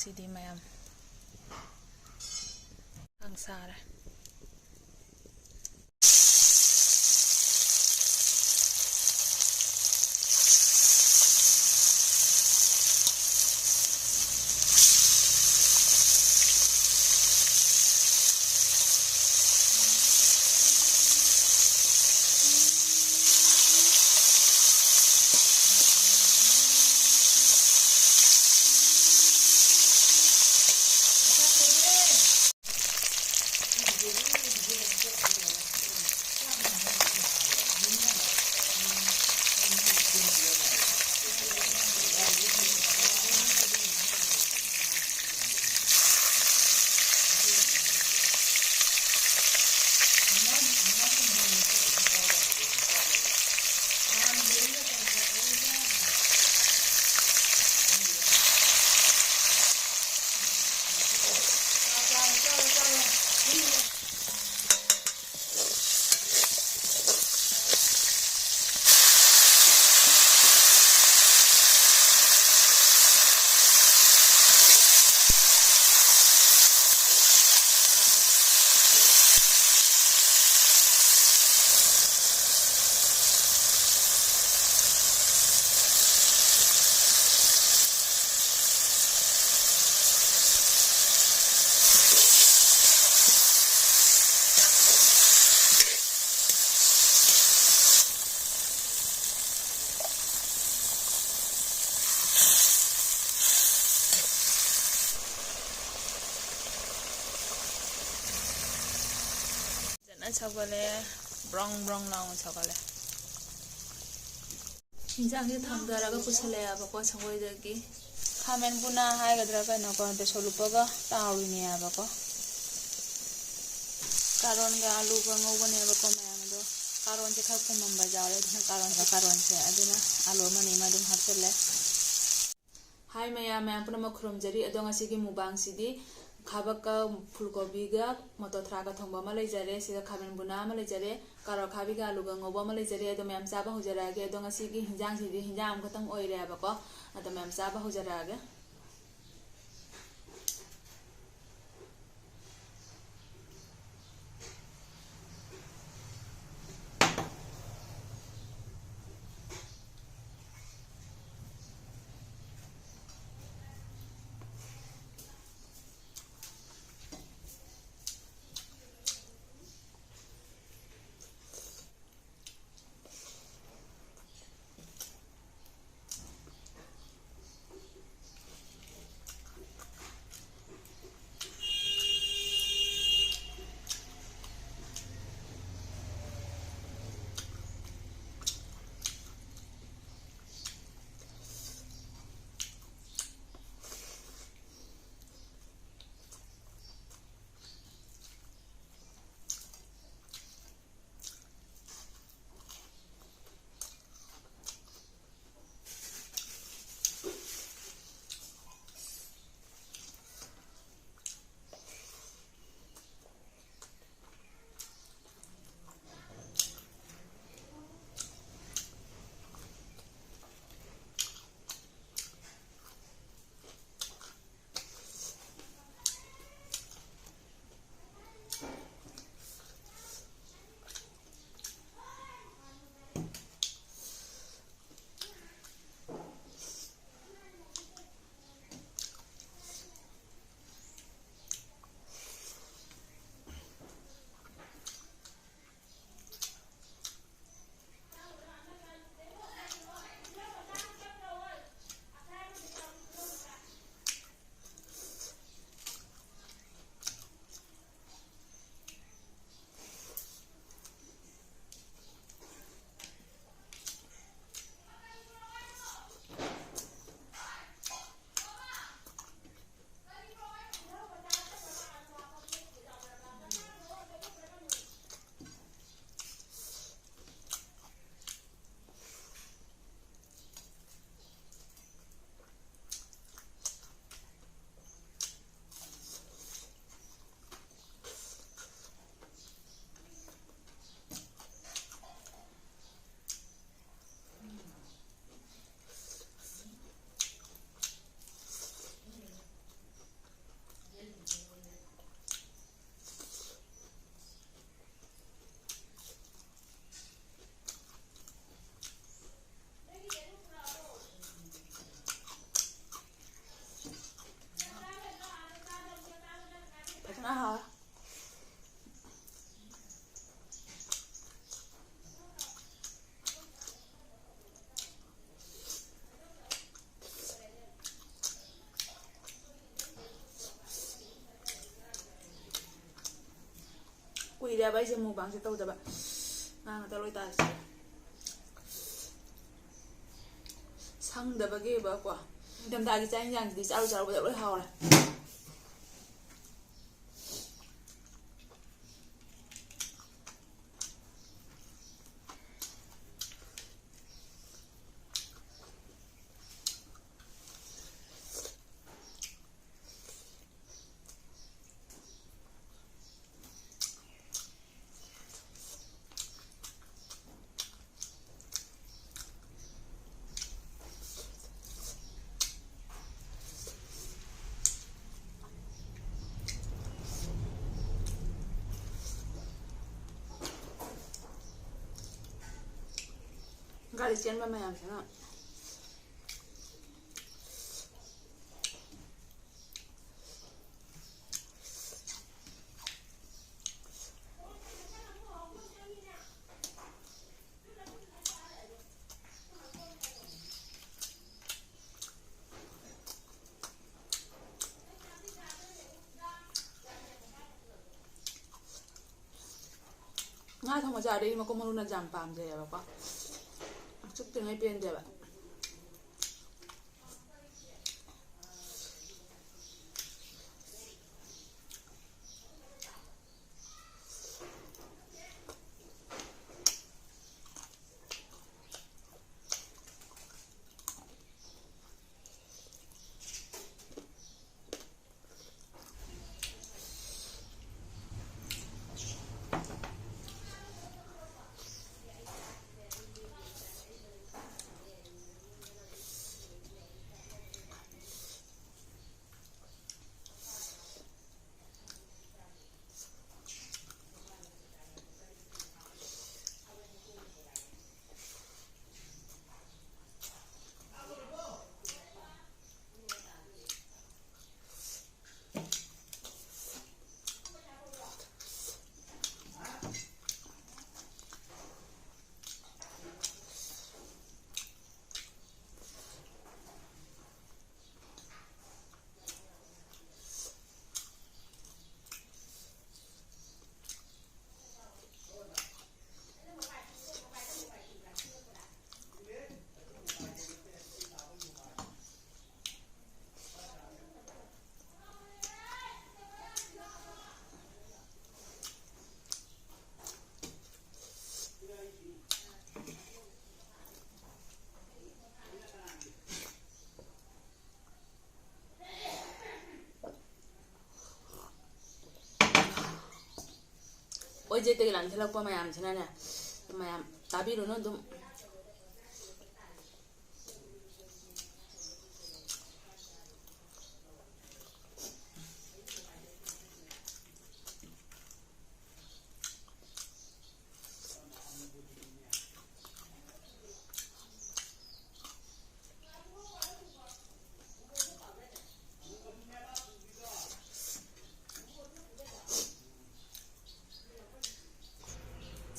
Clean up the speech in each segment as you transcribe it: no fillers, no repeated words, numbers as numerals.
ꯃꯨꯕꯥꯡꯁꯤꯗꯤ ꯃꯌꯥꯝ ꯁꯥꯔꯦ ꯁꯧꯒꯠꯂꯦ ꯕ꯭ꯔꯣꯡ ꯕ꯭ꯔꯣꯡ ꯂꯥꯎꯅ ꯁꯧꯒꯠꯂꯦ ꯏꯟꯖꯥꯡꯁꯦ ꯊꯥꯡꯗꯔꯒ ꯄꯨꯁꯜꯂꯛꯑꯦꯕꯀꯣ ꯁꯪꯒꯣꯏꯗꯒꯤ ꯈꯥꯃꯦꯟ ꯄꯨꯅꯥ ꯍꯥꯏꯒꯗ꯭ꯔꯥ ꯀꯩꯅꯣꯀꯣ ꯕꯦꯁꯣꯟ ꯂꯨꯞꯄꯒ ꯇꯥꯎꯔꯤꯅꯦꯕꯀꯣ ꯀꯥꯔꯣꯟꯒ ꯑꯂꯨꯒ ꯉꯧꯕꯅꯦꯕꯀꯣ ꯃꯌꯥꯝ ꯑꯗꯣ ꯀꯥꯔꯣꯟꯁꯦ ꯈꯔ ꯄꯨꯝꯃꯝꯕ ꯌꯥꯎꯔꯦ ꯑꯗꯨꯅ ꯀꯥꯔꯣꯟꯁꯦ ꯑꯗꯨꯅ ꯑꯂꯨ ꯑꯃꯅꯤ ꯑꯃ ꯑꯗꯨꯝ ꯍꯥꯞꯆꯤꯜꯂꯦ ꯍꯥꯏ ꯃꯌꯥꯝ ꯄꯨꯝꯅꯃꯛ ꯈꯨꯔꯨꯝꯖꯔꯤ ꯑꯗꯣ ꯉꯁꯤꯒꯤ ꯃꯨꯛꯕꯥꯡꯁꯤꯗꯤ ꯈꯥꯕꯛꯀ ꯐꯨꯜꯀꯣꯕꯤꯒ ꯃꯣꯇꯣꯔ ꯊ꯭ꯔꯥꯒ ꯊꯣꯡꯕ ꯑꯃ ꯂꯩꯖꯔꯦ ꯁꯤꯗ ꯈꯥꯃꯦꯟ ꯕꯨꯅꯥ ꯑꯃ ꯂꯩꯖꯔꯦ ꯀꯥꯔꯣꯠ ꯑꯈꯥꯕꯤꯒ ꯑꯂꯨꯒ ꯉꯧꯕ ꯑꯃ ꯂꯩꯖꯔꯦ ꯑꯗꯣ ꯃꯌꯥꯝ ꯆꯥꯕ ꯍꯧꯖꯔꯛꯑꯒꯦ ꯑꯗꯣ ꯉꯁꯤꯒꯤ ꯍꯤꯟꯖꯥꯡꯁꯤꯗꯤ ꯍꯤꯟꯖꯥꯡ ꯑꯃꯈꯛꯇꯪ ꯑꯣꯏꯔꯦꯕꯀꯣ ꯑꯗꯣ ꯃꯌꯥꯝ ꯆꯥꯕ ꯍꯧꯖꯔꯛꯑꯒꯦ ꯀꯨꯏꯔꯦꯕ ꯑꯩꯁꯦ ꯃꯨꯛꯕꯥꯡꯁꯦ ꯇꯧꯗꯕ ꯉꯥꯡꯉꯗ ꯂꯣꯏ ꯇꯥꯔꯁꯦ ꯁꯪꯗꯕꯒꯤꯕꯀꯣ ꯅꯤꯡꯊꯝꯊꯥꯒꯤ ꯆꯥꯛ ꯌꯦꯟꯁꯥꯡꯁꯤꯗꯤ ꯆꯥꯔꯨ ꯆꯥꯔꯨꯕꯗ ꯂꯣꯏ ꯍꯥꯎꯔꯦ ꯒꯥꯔꯤ ꯆꯦꯟꯕ ꯃꯌꯥꯝꯁꯤꯅ ꯉꯥ ꯊꯣꯡꯕ ꯆꯥꯔꯗꯤ ꯃꯀꯨ ꯃꯔꯨꯅ ꯌꯥꯝ ꯄꯥꯝꯖꯩꯑꯕꯀꯣ ꯆꯨꯞꯇ꯭ꯔꯤꯉꯩ ꯄꯦꯟꯗꯦꯕ ꯑꯣꯏꯖꯦꯠꯇꯒꯤ ꯂꯥꯟꯊꯦꯜꯂꯛꯄ ꯃꯌꯥꯝꯁꯤꯅꯅꯦ ꯃꯌꯥꯝ ꯇꯥꯕꯤꯔꯨꯅꯨ ꯑꯗꯨꯝ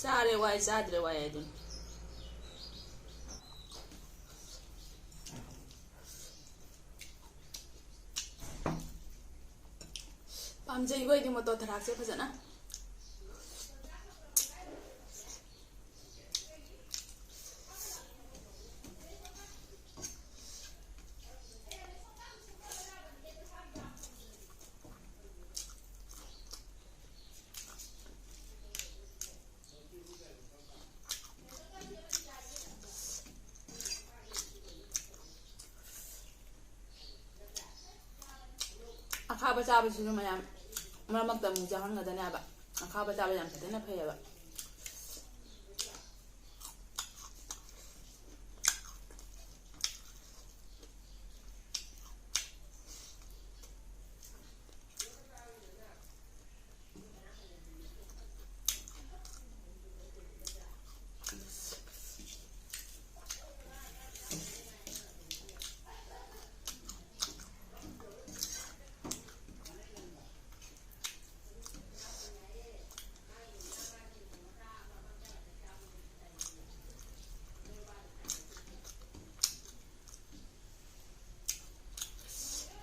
ꯆꯥꯔꯦ ꯋꯥꯏ ꯆꯥꯗ꯭ꯔꯦ ꯋꯥꯏ ꯑꯗꯨꯅꯤ ꯄꯥꯝꯖꯩꯕ ꯑꯩꯗꯤ ꯃꯣꯇꯣ ꯊꯔꯥꯛꯁꯦ ꯐꯖꯅ ꯑꯈꯥꯕ ꯆꯥꯕꯁꯤꯁꯨ ꯃꯌꯥꯝ ꯃꯔꯛ ꯃꯔꯛꯇ ꯑꯃꯨꯛ ꯆꯥꯍꯟꯒꯗꯅꯦꯕ ꯑꯈꯥꯕ ꯆꯥꯕ ꯌꯥꯝ ꯐꯖꯅ ꯐꯩꯌꯦꯕ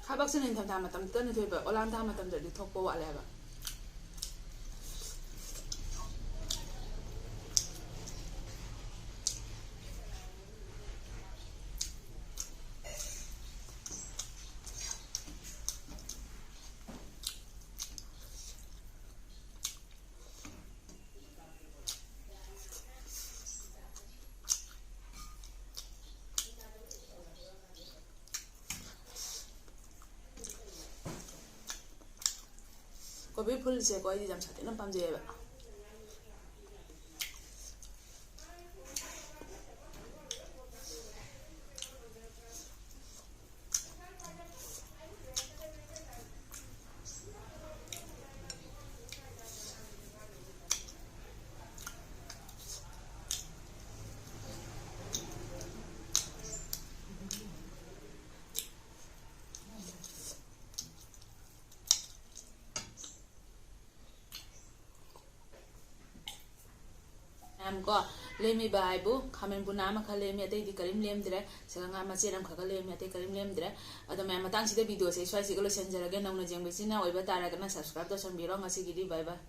ꯊꯕꯛꯁꯦ ꯅꯤꯡꯊꯝꯊꯥ ꯃꯇꯝꯗꯅ ꯊꯣꯛꯏꯕ ꯑꯣꯂꯥꯟꯊꯥ ꯃꯇꯝꯗꯗꯤ ꯊꯣꯛꯄ ꯋꯥꯠꯂꯦ ꯍꯥꯏꯕ ꯀꯣꯕꯤ ꯐꯨꯜꯁꯦꯀꯣ ꯑꯩꯗꯤ ꯌꯥꯝ ꯁꯥꯊꯤꯅ ꯄꯥꯝꯖꯩꯑꯕ ꯀꯣ ꯂꯦꯝꯃꯤꯕ ꯍꯥꯏꯕꯨ ꯈꯥꯃꯦꯟ ꯄꯨꯟꯅꯥ ꯑꯃꯈꯛ ꯂꯦꯝꯃꯤ ꯑꯇꯩꯗꯤ ꯀꯔꯤꯝ ꯂꯦꯝꯗ꯭ꯔꯦ ꯁꯤꯒ ꯉꯥ ꯃꯆꯦꯠ ꯑꯃꯈꯛ ꯂꯦꯝꯃꯤ ꯑꯇꯩ ꯀꯔꯤꯝ ꯂꯦꯝꯗ꯭ꯔꯦ ꯑꯗꯣ ꯃꯌꯥꯝ ꯃꯇꯥꯡꯁꯤꯗ ꯚꯤꯗꯤꯑꯣꯁꯦ ꯁ꯭ꯋꯥꯏꯁꯤꯒ ꯂꯣꯏꯁꯤꯟꯖꯔꯒꯦ ꯅꯧꯅ ꯌꯦꯡꯕꯁꯤꯅ ꯑꯣꯏꯕ ꯇꯥꯔꯒꯅ ꯁꯕꯁꯀ꯭ꯔꯥꯏꯕ ꯇꯧꯁꯟꯕꯤꯔꯣ ꯉꯁꯤꯒꯤꯗꯤ ꯕꯥꯏ ꯕꯥꯏ